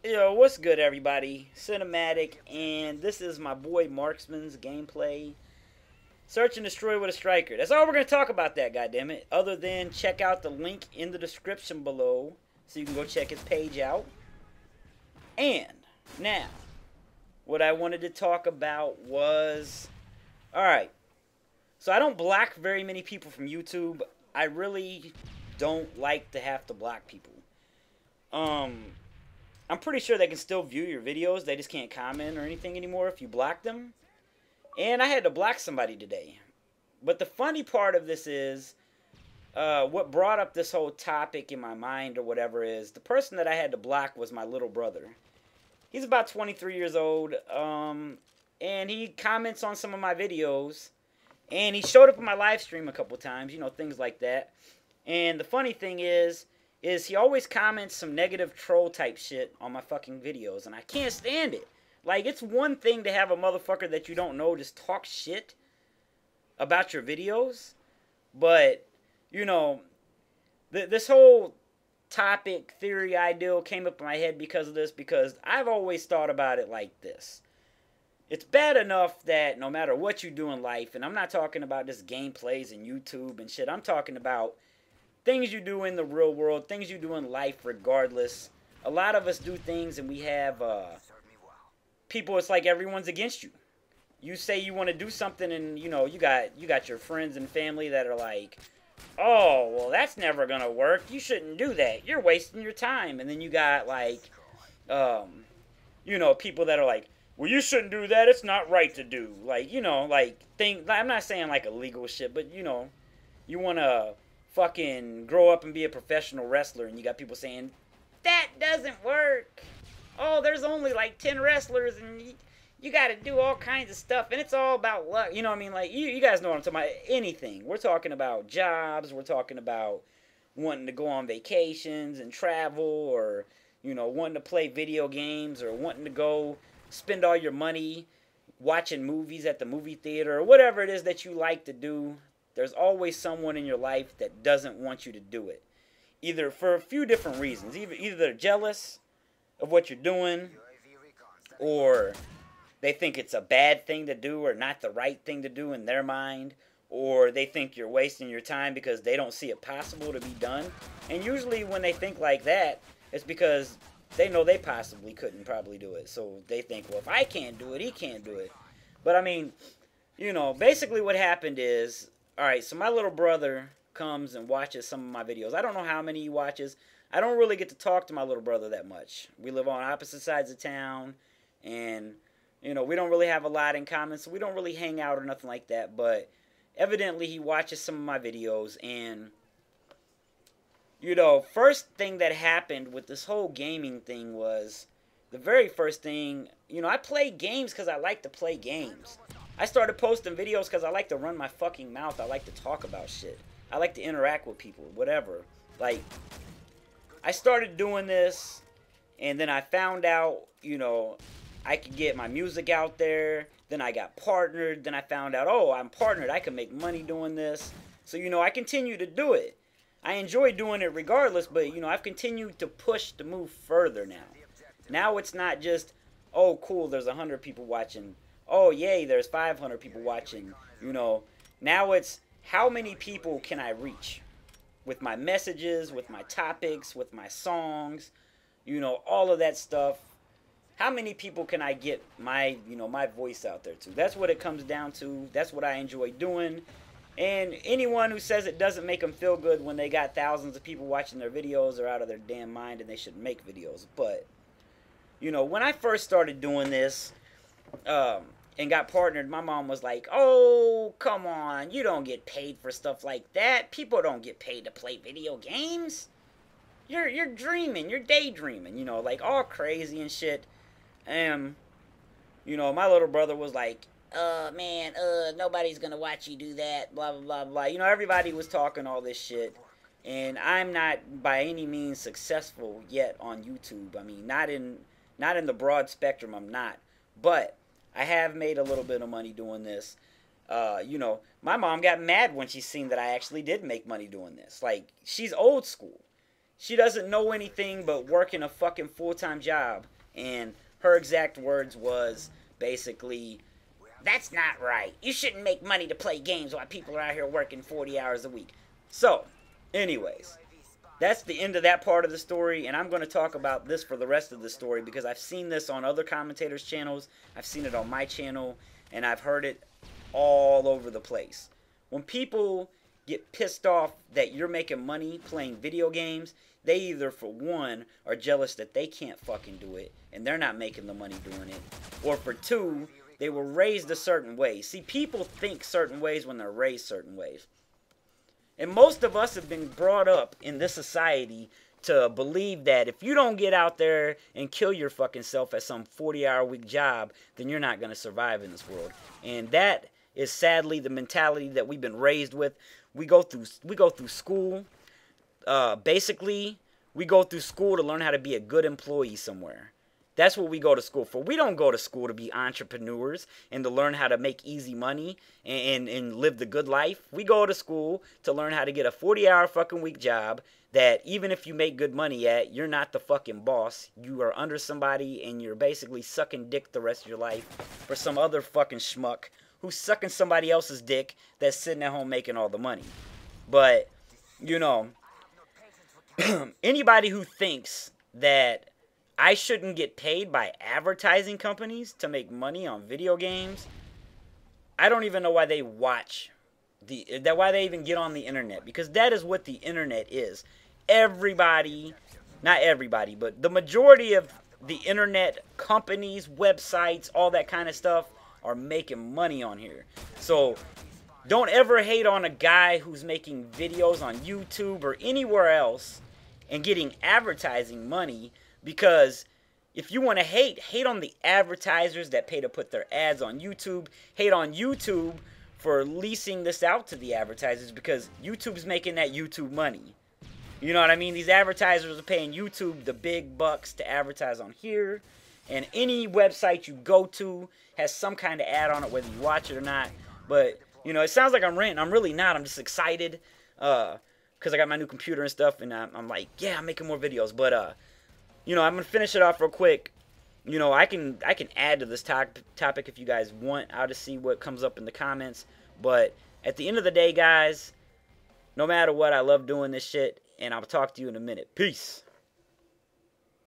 Yo, what's good, everybody? Sinumatic, and this is my boy Marksman's gameplay. Search and destroy with a striker. That's all we're gonna talk about. That goddammit. Other than check out the link in the description below, so you can go check his page out. And now, what I wanted to talk about was, all right. So I don't block very many people from YouTube. I really don't like to have to block people. Um, I'm pretty sure they can still view your videos. They just can't comment or anything anymore if you block them. And I had to block somebody today. But the funny part of this is, what brought up this whole topic in my mind or whatever is, the person that I had to block was my little brother. He's about 23 years old, and he comments on some of my videos. And he showed up in my live stream a couple times, things like that. And the funny thing is he always comments some negative troll type shit on my fucking videos, and I can't stand it. Like, it's one thing to have a motherfucker that you don't know just talk shit about your videos, but, this whole topic, theory, ideal came up in my head because of this, because I've always thought about it like this. It's bad enough that no matter what you do in life, and I'm not talking about just gameplays and YouTube and shit, I'm talking about things you do in the real world, things you do in life regardless. A lot of us do things and we have people, it's like everyone's against you. You say you want to do something and you got your friends and family that are like, "Oh, well that's never going to work. You shouldn't do that. You're wasting your time." And then you got like people that are like, "Well, you shouldn't do that. It's not right to do." Like, I'm not saying like illegal shit, but you want to fucking grow up and be a professional wrestler, and you got people saying that doesn't work. Oh, there's only like 10 wrestlers, and you got to do all kinds of stuff, and it's all about luck. You know what I mean? Like, you guys know what I'm talking about. Anything. We're talking about jobs. We're talking about wanting to go on vacations and travel, or wanting to play video games, or wanting to go spend all your money watching movies at the movie theater, or whatever it is that you like to do. There's always someone in your life that doesn't want you to do it. Either for a few different reasons. Either they're jealous of what you're doing, or they think it's a bad thing to do or not the right thing to do in their mind, or they think you're wasting your time because they don't see it possible to be done. And usually when they think like that, it's because they know they possibly couldn't probably do it. So they think, well, if I can't do it, he can't do it. But I mean, basically what happened is, all right, so my little brother comes and watches some of my videos. I don't know how many he watches. I don't really get to talk to my little brother that much. We live on opposite sides of town, and, we don't really have a lot in common, so we don't really hang out or nothing like that. But evidently he watches some of my videos, and, first thing that happened with this whole gaming thing was, the very first thing, I play games because I like to play games. I started posting videos because I like to run my fucking mouth. I like to talk about shit. I like to interact with people, whatever. Like, I started doing this, and then I found out, I could get my music out there. Then I got partnered. Then I found out, oh, I'm partnered. I can make money doing this. So, I continue to do it. I enjoy doing it regardless, but, I've continued to push to move further now. Now it's not just, oh, cool, there's 100 people watching. Oh, yay, there's 500 people watching. Now it's how many people can I reach with my messages, with my topics, with my songs, all of that stuff. How many people can I get my voice out there to? That's what it comes down to. That's what I enjoy doing. And anyone who says it doesn't make them feel good when they got thousands of people watching their videos are out of their damn mind, and they should make videos. But, when I first started doing this, and got partnered, my mom was like, "Oh, come on, you don't get paid for stuff like that. People don't get paid to play video games. You're dreaming, you're daydreaming, like all crazy and shit." And my little brother was like, man, nobody's gonna watch you do that, blah blah blah blah." Everybody was talking all this shit, and I'm not by any means successful yet on YouTube. I mean, not in the broad spectrum, I'm not, but I have made a little bit of money doing this. My mom got mad when she seen that I actually did make money doing this. Like, she's old school. She doesn't know anything but working a fucking full-time job. And her exact words was basically, that's not right. You shouldn't make money to play games while people are out here working 40 hours a week. So, anyways, that's the end of that part of the story, and I'm going to talk about this for the rest of the story because I've seen this on other commentators' channels, I've seen it on my channel, and I've heard it all over the place. When people get pissed off that you're making money playing video games, they either, for one, are jealous that they can't fucking do it, and they're not making the money doing it, or for two, they were raised a certain way. See, people think certain ways when they're raised certain ways. And most of us have been brought up in this society to believe that if you don't get out there and kill your fucking self at some 40-hour-a-week job, then you're not going to survive in this world. And that is sadly the mentality that we've been raised with. We go through school. Basically, we go through school to learn how to be a good employee somewhere. That's what we go to school for. We don't go to school to be entrepreneurs and to learn how to make easy money and live the good life. We go to school to learn how to get a 40-hour fucking week job that even if you make good money at, you're not the fucking boss. You are under somebody and you're basically sucking dick the rest of your life for some other fucking schmuck who's sucking somebody else's dick that's sitting at home making all the money. But, you know, anybody who thinks that I shouldn't get paid by advertising companies to make money on video games, I don't even know why they watch why they even get on the internet, because that is what the internet is. Everybody, not everybody, but the majority of the internet companies, websites, all that kind of stuff are making money on here. So don't ever hate on a guy who's making videos on YouTube or anywhere else and getting advertising money. Because if you want to hate on the advertisers that pay to put their ads on YouTube. Hate on YouTube for leasing this out to the advertisers because YouTube's making that YouTube money. You know what I mean? These advertisers are paying YouTube the big bucks to advertise on here. And any website you go to has some kind of ad on it, whether you watch it or not. But, you know, it sounds like I'm ranting. I'm really not. I'm just excited because I got my new computer and stuff. And I'm like, yeah, I'm making more videos. But, you know, I'm going to finish it off real quick. You know, I can add to this topic if you guys want. I'll just see what comes up in the comments. But at the end of the day, guys, no matter what, I love doing this shit. And I'll talk to you in a minute. Peace.